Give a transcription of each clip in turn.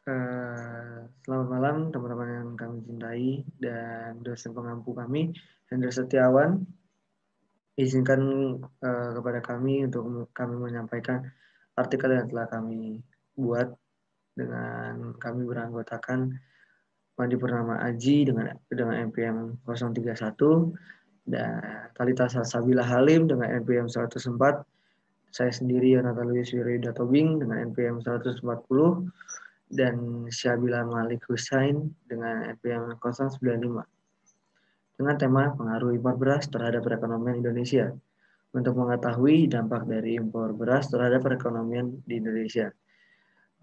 Selamat malam teman-teman yang kami cintai dan dosen pengampu kami, Hendra Setiawan. Izinkan kepada kami untuk kami menyampaikan artikel yang telah kami buat dengan kami beranggotakan Madi Purnama Aji dengan NPM 031 dan Talita Salsabila Halim dengan NPM 104. Saya sendiri Yonatan Luis Wirida Tobing dengan NPM 140 dan Syabila Malik Husain dengan NPM 095 dengan tema pengaruh impor beras terhadap perekonomian Indonesia. Untuk mengetahui dampak dari impor beras terhadap perekonomian di Indonesia.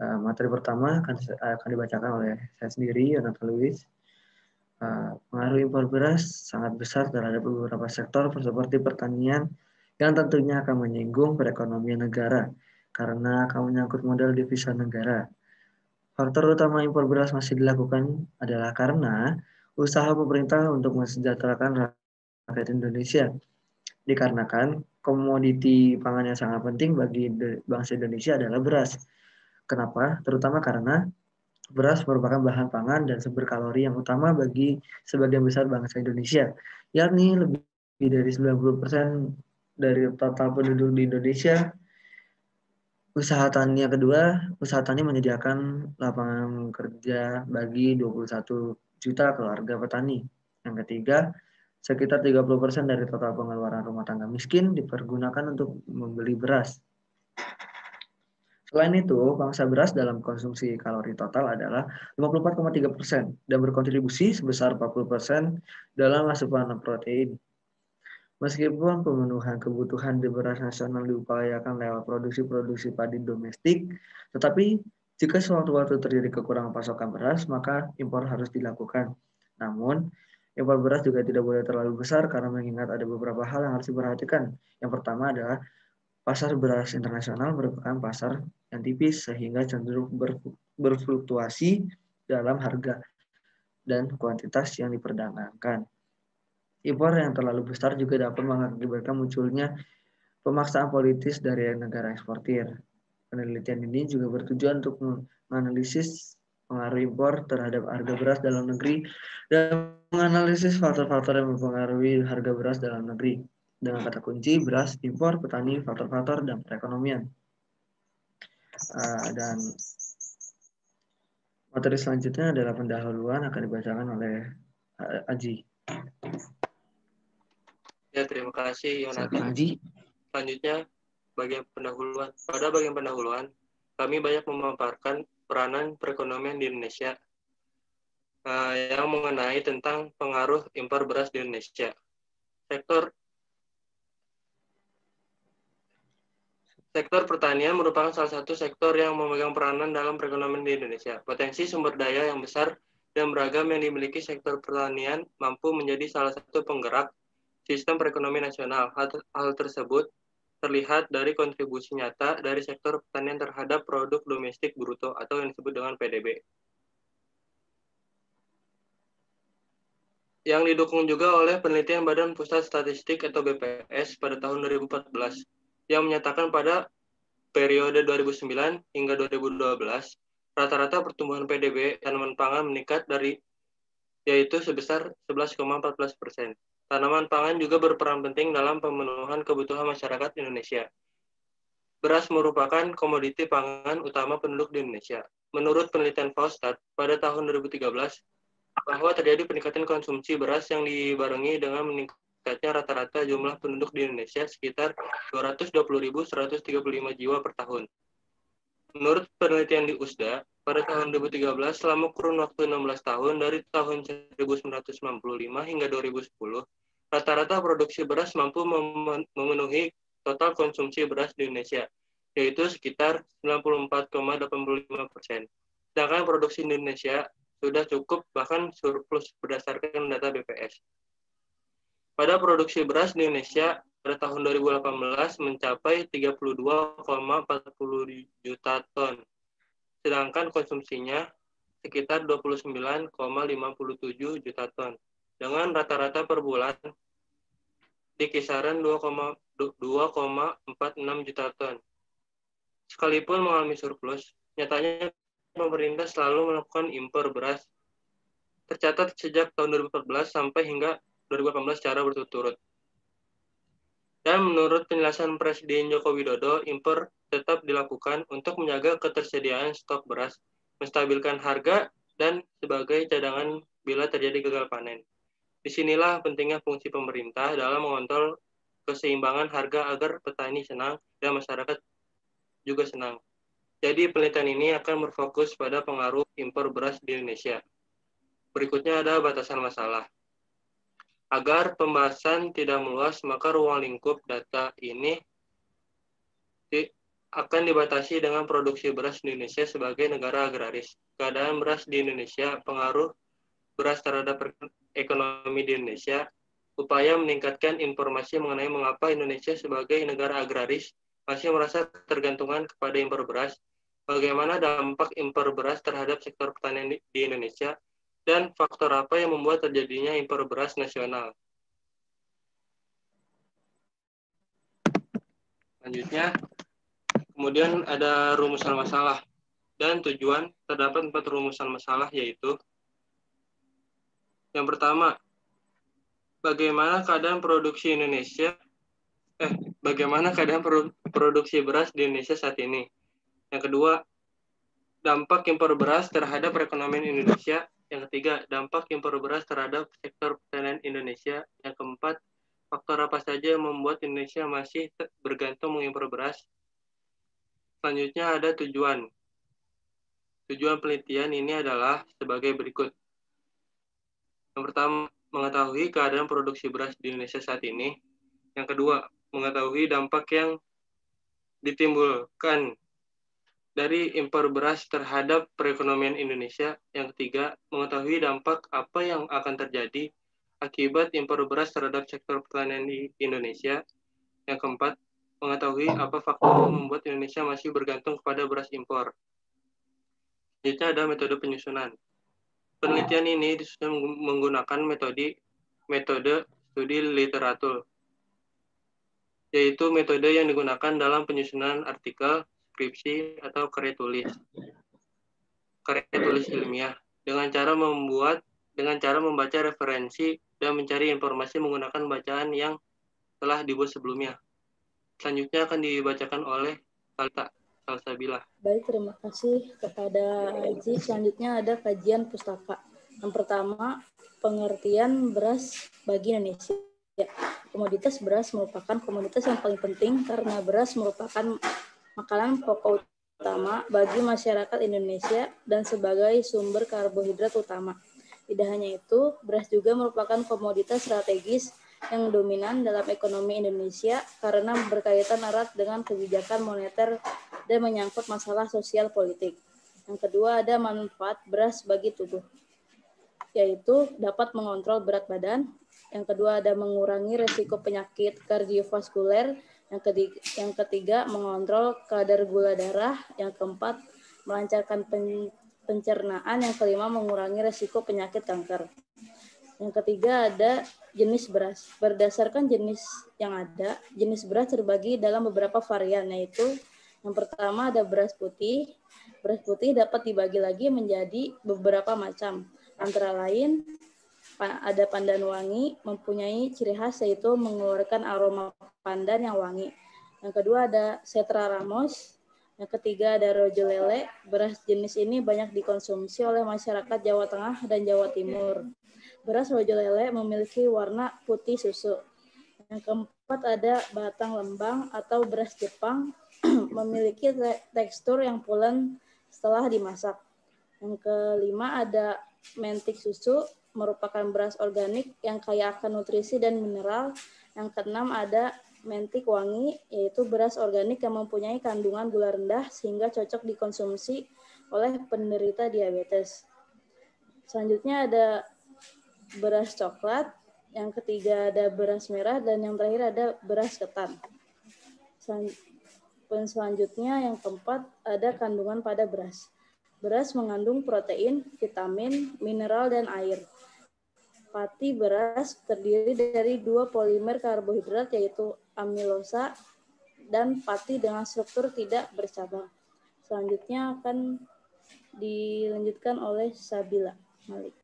Materi pertama akan dibacakan oleh saya sendiri, Yonatan Luis. Pengaruh impor beras sangat besar terhadap beberapa sektor seperti pertanian yang tentunya akan menyinggung perekonomian negara karena akan menyangkut modal devisa negara. Faktor utama impor beras masih dilakukan adalah karena usaha pemerintah untuk mensejahterakan rakyat Indonesia. Dikarenakan komoditi pangan yang sangat penting bagi bangsa Indonesia adalah beras. Kenapa? Terutama karena beras merupakan bahan pangan dan sumber kalori yang utama bagi sebagian besar bangsa Indonesia, yakni lebih dari 90% dari total penduduk di Indonesia. Usaha tani yang kedua, usaha tani menyediakan lapangan kerja bagi 21 juta keluarga petani. Yang ketiga, sekitar 30% dari total pengeluaran rumah tangga miskin dipergunakan untuk membeli beras. Selain itu, pangsa beras dalam konsumsi kalori total adalah 54,3% dan berkontribusi sebesar 40% dalam asupan protein. Meskipun pemenuhan kebutuhan di beras nasional diupayakan lewat produksi padi domestik, tetapi jika sewaktu-waktu terjadi kekurangan pasokan beras, maka impor harus dilakukan. Namun, impor beras juga tidak boleh terlalu besar karena mengingat ada beberapa hal yang harus diperhatikan. Yang pertama adalah pasar beras internasional merupakan pasar yang tipis sehingga cenderung berfluktuasi dalam harga dan kuantitas yang diperdagangkan. Impor yang terlalu besar juga dapat mengakibatkan munculnya pemaksaan politis dari negara eksportir. Penelitian ini juga bertujuan untuk menganalisis pengaruh impor terhadap harga beras dalam negeri dan menganalisis faktor-faktor yang mempengaruhi harga beras dalam negeri. Dengan kata kunci beras, impor, petani, faktor-faktor, dan perekonomian. Dan materi selanjutnya adalah pendahuluan akan dibacakan oleh Aji. Ya, terima kasih Yonatan. Aji. Selanjutnya, bagian pendahuluan. Pada bagian pendahuluan, kami banyak memaparkan peranan perekonomian di Indonesia yang mengenai tentang pengaruh impor beras di Indonesia. Sektor pertanian merupakan salah satu sektor yang memegang peranan dalam perekonomian di Indonesia. Potensi sumber daya yang besar dan beragam yang dimiliki sektor pertanian mampu menjadi salah satu penggerak sistem perekonomian nasional. Hal tersebut terlihat dari kontribusi nyata dari sektor pertanian terhadap produk domestik bruto atau yang disebut dengan PDB. Yang didukung juga oleh penelitian Badan Pusat Statistik atau BPS pada tahun 2014 yang menyatakan pada periode 2009 hingga 2012 rata-rata pertumbuhan PDB tanaman pangan meningkat yaitu sebesar 11,14%. Tanaman pangan juga berperan penting dalam pemenuhan kebutuhan masyarakat Indonesia. Beras merupakan komoditi pangan utama penduduk di Indonesia. Menurut penelitian Faustat pada tahun 2013 bahwa terjadi peningkatan konsumsi beras yang dibarengi dengan meningkatnya rata-rata jumlah penduduk di Indonesia sekitar 220.135 jiwa per tahun. Menurut penelitian di USDA, pada tahun 2013, selama kurun waktu 16 tahun dari tahun 1995 hingga 2010, rata-rata produksi beras mampu memenuhi total konsumsi beras di Indonesia, yaitu sekitar 94,85%. Sedangkan produksi di Indonesia sudah cukup bahkan surplus berdasarkan data BPS. Pada produksi beras di Indonesia pada tahun 2018 mencapai 32,40 juta ton, sedangkan konsumsinya sekitar 29,57 juta ton, dengan rata-rata per bulan di kisaran 2,46 juta ton. Sekalipun mengalami surplus, nyatanya pemerintah selalu melakukan impor beras tercatat sejak tahun 2014 sampai hingga 2018 secara berturut-turut. Dan menurut penjelasan Presiden Joko Widodo, impor tetap dilakukan untuk menjaga ketersediaan stok beras, menstabilkan harga, dan sebagai cadangan bila terjadi gagal panen. Disinilah pentingnya fungsi pemerintah dalam mengontrol keseimbangan harga agar petani senang dan masyarakat juga senang. Jadi penelitian ini akan berfokus pada pengaruh impor beras di Indonesia. Berikutnya ada batasan masalah. Agar pembahasan tidak meluas, maka ruang lingkup data ini akan dibatasi dengan produksi beras di Indonesia sebagai negara agraris. Keadaan beras di Indonesia, pengaruh beras terhadap ekonomi di Indonesia, upaya meningkatkan informasi mengenai mengapa Indonesia sebagai negara agraris masih merasa ketergantungan kepada impor beras, bagaimana dampak impor beras terhadap sektor pertanian di Indonesia, dan faktor apa yang membuat terjadinya impor beras nasional. Selanjutnya, kemudian ada rumusan masalah dan tujuan. Terdapat 4 rumusan masalah, yaitu yang pertama, bagaimana keadaan produksi produksi beras di Indonesia saat ini. Yang kedua, dampak impor beras terhadap perekonomian Indonesia. Yang ketiga, dampak impor beras terhadap sektor pertanian Indonesia. Yang keempat, faktor apa saja yang membuat Indonesia masih bergantung mengimpor beras. Selanjutnya ada tujuan. Tujuan penelitian ini adalah sebagai berikut. Yang pertama, mengetahui keadaan produksi beras di Indonesia saat ini. Yang kedua, mengetahui dampak yang ditimbulkan dari impor beras terhadap perekonomian Indonesia. Yang ketiga, mengetahui dampak apa yang akan terjadi akibat impor beras terhadap sektor pertanian di Indonesia. Yang keempat, mengetahui apa faktor yang membuat Indonesia masih bergantung kepada beras impor. Selanjutnya ada metode penyusunan. Penelitian ini disusun menggunakan metode studi literatur, yaitu metode yang digunakan dalam penyusunan artikel, skripsi, atau karya tulis ilmiah dengan cara membaca referensi dan mencari informasi menggunakan bacaan yang telah dibuat sebelumnya. Selanjutnya akan dibacakan oleh Salsabila. Baik, terima kasih kepada Haji. Selanjutnya ada kajian pustaka. Yang pertama, pengertian beras bagi Indonesia. Komoditas beras merupakan komoditas yang paling penting karena beras merupakan makanan pokok utama bagi masyarakat Indonesia dan sebagai sumber karbohidrat utama. Tidak hanya itu, beras juga merupakan komoditas strategis yang dominan dalam ekonomi Indonesia karena berkaitan erat dengan kebijakan moneter dan menyangkut masalah sosial politik. Yang kedua ada manfaat beras bagi tubuh, yaitu dapat mengontrol berat badan. Yang kedua ada mengurangi resiko penyakit kardiovaskuler. Yang ketiga mengontrol kadar gula darah. Yang keempat melancarkan pencernaan. Yang kelima mengurangi resiko penyakit kanker. Yang ketiga ada jenis beras. Berdasarkan jenis yang ada, jenis beras terbagi dalam beberapa varian, yaitu yang pertama ada beras putih. Beras putih dapat dibagi lagi menjadi beberapa macam. Antara lain ada pandan wangi, mempunyai ciri khas yaitu mengeluarkan aroma pandan yang wangi. Yang kedua ada Cetra Ramos. Yang ketiga ada Rojo Lele. Beras jenis ini banyak dikonsumsi oleh masyarakat Jawa Tengah dan Jawa Timur. Beras Rojo Lele memiliki warna putih susu. Yang keempat ada Batang Lembang atau beras Jepang, memiliki tekstur yang pulen setelah dimasak. Yang kelima ada Mentik Susu, merupakan beras organik yang kaya akan nutrisi dan mineral. Yang keenam ada Mentik Wangi, yaitu beras organik yang mempunyai kandungan gula rendah sehingga cocok dikonsumsi oleh penderita diabetes. Selanjutnya ada beras coklat, yang ketiga ada beras merah, dan yang terakhir ada beras ketan. Selanjutnya yang keempat ada kandungan pada beras. Beras mengandung protein, vitamin, mineral, dan air. Pati beras terdiri dari 2 polimer karbohidrat yaitu amilosa dan pati dengan struktur tidak bercabang. Selanjutnya akan Dilanjutkan oleh Sabila Malik.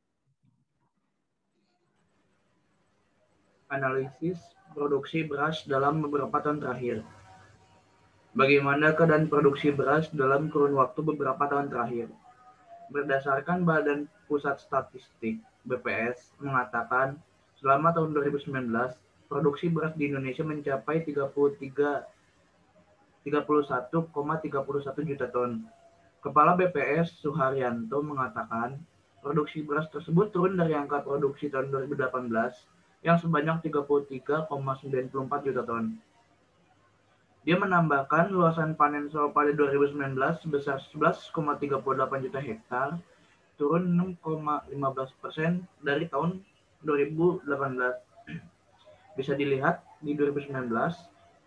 Analisis produksi beras dalam beberapa tahun terakhir. Bagaimana keadaan produksi beras dalam kurun waktu beberapa tahun terakhir? Berdasarkan Badan Pusat Statistik (BPS) mengatakan, selama tahun 2019, produksi beras di Indonesia mencapai 31,31 juta ton. Kepala BPS Suharyanto mengatakan, produksi beras tersebut turun dari angka produksi tahun 2018 yang sebanyak 33,94 juta ton. Dia menambahkan luasan panen sawo pada 2019 sebesar 11,38 juta hektar, turun 6,15% dari tahun 2018. Bisa dilihat di 2019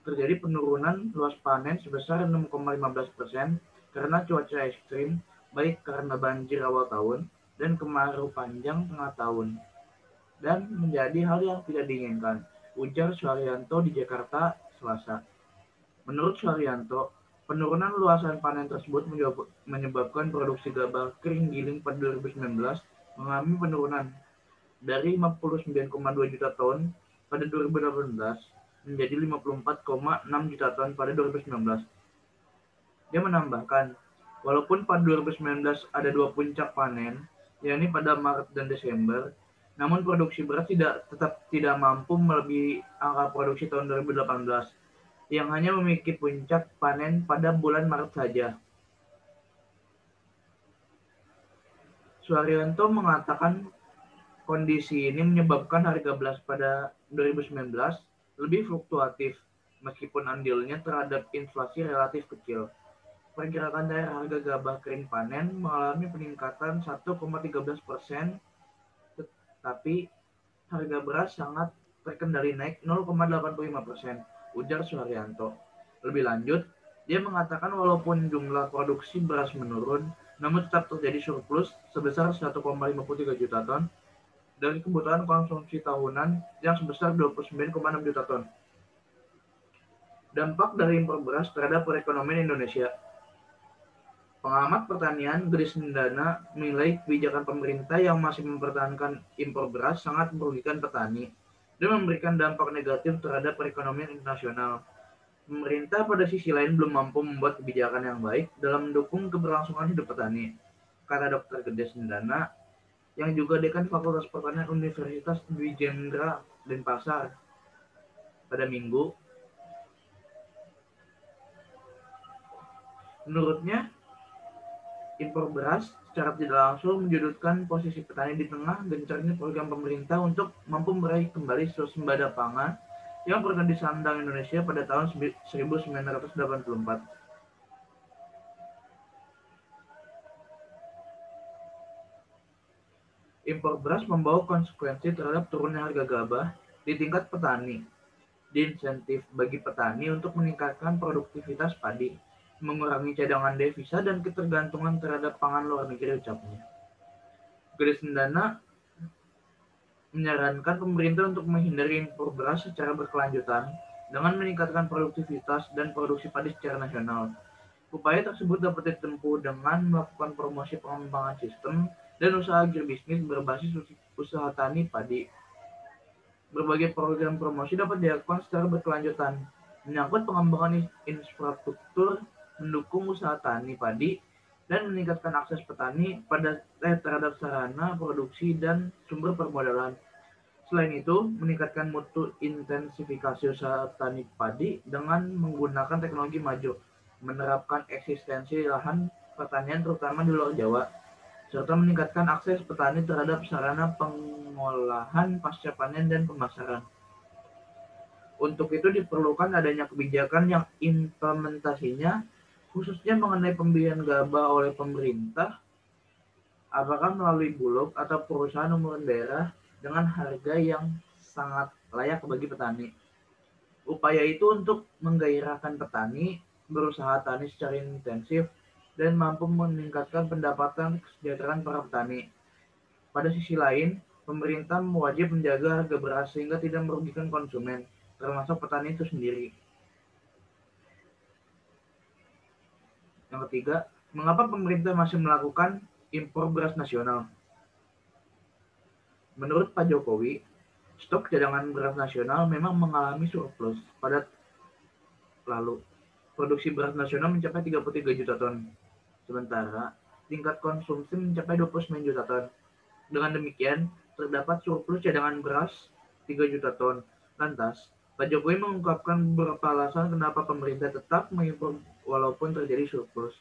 terjadi penurunan luas panen sebesar 6,15% karena cuaca ekstrim, baik karena banjir awal tahun dan kemarau panjang tengah tahun, dan menjadi hal yang tidak diinginkan, ujar Suharyanto di Jakarta, Selasa. Menurut Suharyanto, penurunan luasan panen tersebut menyebabkan produksi gabah kering giling pada 2019 mengalami penurunan dari 59,2 juta ton pada 2018 menjadi 54,6 juta ton pada 2019. Dia menambahkan, walaupun pada 2019 ada dua puncak panen, yakni pada Maret dan Desember, namun produksi beras tetap tidak mampu melebihi angka produksi tahun 2018 yang hanya memiliki puncak panen pada bulan Maret saja. Suharyanto mengatakan kondisi ini menyebabkan harga beras pada 2019 lebih fluktuatif, meskipun andilnya terhadap inflasi relatif kecil. Pergerakan daerah harga gabah kering panen mengalami peningkatan 1,13%, tetapi harga beras sangat terkendali naik 0,85%, ujar Suharyanto. Lebih lanjut, dia mengatakan walaupun jumlah produksi beras menurun, namun tetap terjadi surplus sebesar 1,53 juta ton dari kebutuhan konsumsi tahunan yang sebesar 29,6 juta ton. Dampak dari impor beras terhadap perekonomian Indonesia. Pengamat pertanian Gede Sendana menilai kebijakan pemerintah yang masih mempertahankan impor beras sangat merugikan petani dan memberikan dampak negatif terhadap perekonomian internasional. Pemerintah pada sisi lain belum mampu membuat kebijakan yang baik dalam mendukung keberlangsungan hidup petani, kata Dr. Gede Sendana, yang juga dekan Fakultas Pertanian Universitas Dwi Jendra Denpasar pada Minggu. Menurutnya, impor beras secara tidak langsung menjudutkan posisi petani di tengah gencarnya program pemerintah untuk mampu meraih kembali swasembada pangan yang pernah disandang Indonesia pada tahun 1984. Impor beras membawa konsekuensi terhadap turunnya harga gabah di tingkat petani. Diinsentif bagi petani untuk meningkatkan produktivitas padi, mengurangi cadangan devisa dan ketergantungan terhadap pangan luar negeri, ucapnya. Gede Sendana menyarankan pemerintah untuk menghindari impor beras secara berkelanjutan dengan meningkatkan produktivitas dan produksi padi secara nasional. Upaya tersebut dapat ditempuh dengan melakukan promosi pengembangan sistem dan usaha agribisnis berbasis usaha tani padi. Berbagai program promosi dapat dilakukan secara berkelanjutan, menyangkut pengembangan infrastruktur, mendukung usaha tani padi, dan meningkatkan akses petani terhadap sarana produksi dan sumber permodalan. Selain itu, meningkatkan mutu intensifikasi usaha tani padi dengan menggunakan teknologi maju, menerapkan eksistensi lahan pertanian terutama di luar Jawa, serta meningkatkan akses petani terhadap sarana pengolahan pasca panen dan pemasaran. Untuk itu diperlukan adanya kebijakan yang implementasinya khususnya mengenai pembelian gabah oleh pemerintah, apakah melalui bulog atau perusahaan umum daerah dengan harga yang sangat layak bagi petani. Upaya itu untuk menggairahkan petani berusaha tani secara intensif dan mampu meningkatkan pendapatan kesejahteraan para petani. Pada sisi lain, pemerintah wajib menjaga harga beras sehingga tidak merugikan konsumen, termasuk petani itu sendiri. Yang ketiga, Mengapa pemerintah masih melakukan impor beras nasional? Menurut Pak Jokowi, stok cadangan beras nasional memang mengalami surplus pada lalu. Produksi beras nasional mencapai 33 juta ton, sementara tingkat konsumsi mencapai 29 juta ton. Dengan demikian, terdapat surplus cadangan beras 3 juta ton. Lantas, Pak Jokowi mengungkapkan beberapa alasan kenapa pemerintah tetap mengimpor walaupun terjadi surplus.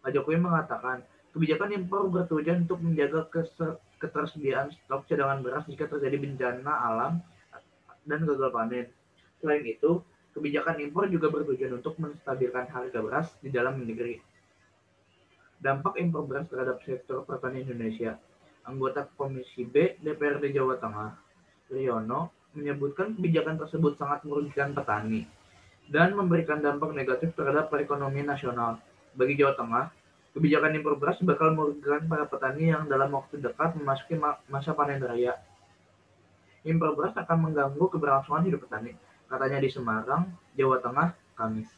Pak Jokowi mengatakan, kebijakan impor bertujuan untuk menjaga ketersediaan stok cadangan beras jika terjadi bencana alam dan gagal panen. Selain itu, kebijakan impor juga bertujuan untuk menstabilkan harga beras di dalam negeri. Dampak impor beras terhadap sektor pertanian Indonesia. Anggota Komisi B DPRD Jawa Tengah, Riono, menyebutkan kebijakan tersebut sangat merugikan petani dan memberikan dampak negatif terhadap perekonomian nasional. Bagi Jawa Tengah, kebijakan impor beras bakal merugikan para petani yang dalam waktu dekat memasuki masa panen raya. Impor beras akan mengganggu keberlangsungan hidup petani, katanya di Semarang, Jawa Tengah, Kamis.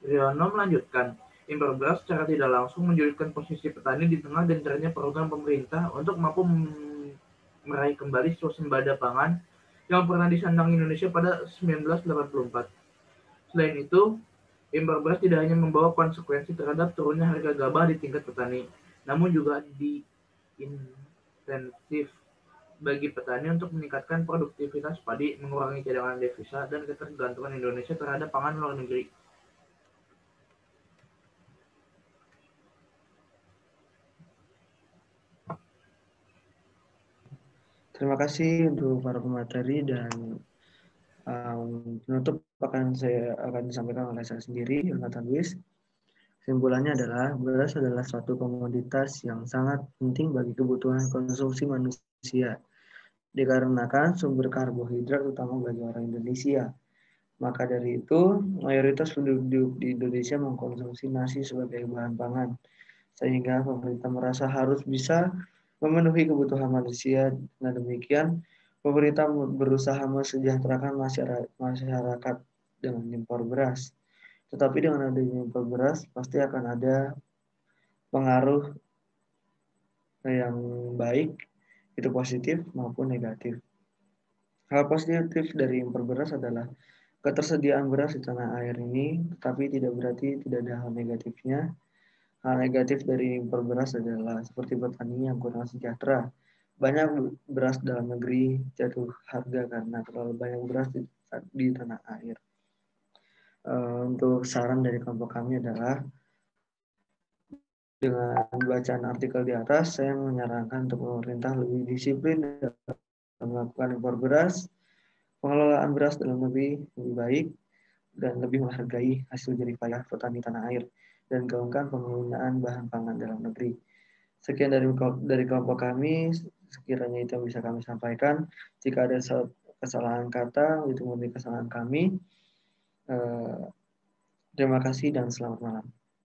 Riono melanjutkan, impor beras secara tidak langsung menjulitkan posisi petani di tengah gencarnya program pemerintah untuk mampu meraih kembali swasembada pangan yang pernah disandang Indonesia pada 1984. Selain itu, impor beras tidak hanya membawa konsekuensi terhadap turunnya harga gabah di tingkat petani, namun juga insentif bagi petani untuk meningkatkan produktivitas padi, mengurangi cadangan devisa, dan ketergantungan Indonesia terhadap pangan luar negeri. Terima kasih untuk para pemateri dan penutup akan disampaikan oleh saya sendiri, Yonatan Luis. Kesimpulannya adalah beras adalah suatu komoditas yang sangat penting bagi kebutuhan konsumsi manusia, dikarenakan sumber karbohidrat utama bagi orang Indonesia. Maka dari itu, mayoritas penduduk di Indonesia mengkonsumsi nasi sebagai bahan pangan, sehingga pemerintah merasa harus bisa memenuhi kebutuhan manusia. Dengan demikian, pemerintah berusaha mesejahterakan masyarakat dengan impor beras. Tetapi dengan adanya impor beras, pasti akan ada pengaruh yang baik, itu positif maupun negatif. Hal positif dari impor beras adalah ketersediaan beras di tanah air ini, tetapi tidak berarti tidak ada hal negatifnya. Hal negatif dari impor beras adalah seperti petani yang kurang sejahtera. Banyak beras dalam negeri jatuh harga karena terlalu banyak beras di tanah air. Untuk saran dari kelompok kami adalah, dengan bacaan artikel di atas, saya menyarankan untuk pemerintah lebih disiplin dalam melakukan impor beras, pengelolaan beras dalam negeri lebih baik, dan lebih menghargai hasil jerih payah petani tanah air, dan gaungkan penggunaan bahan pangan dalam negeri. Sekian dari kelompok kami, sekiranya itu yang bisa kami sampaikan. Jika ada kesalahan kata, itu murni kesalahan kami. Terima kasih dan selamat malam.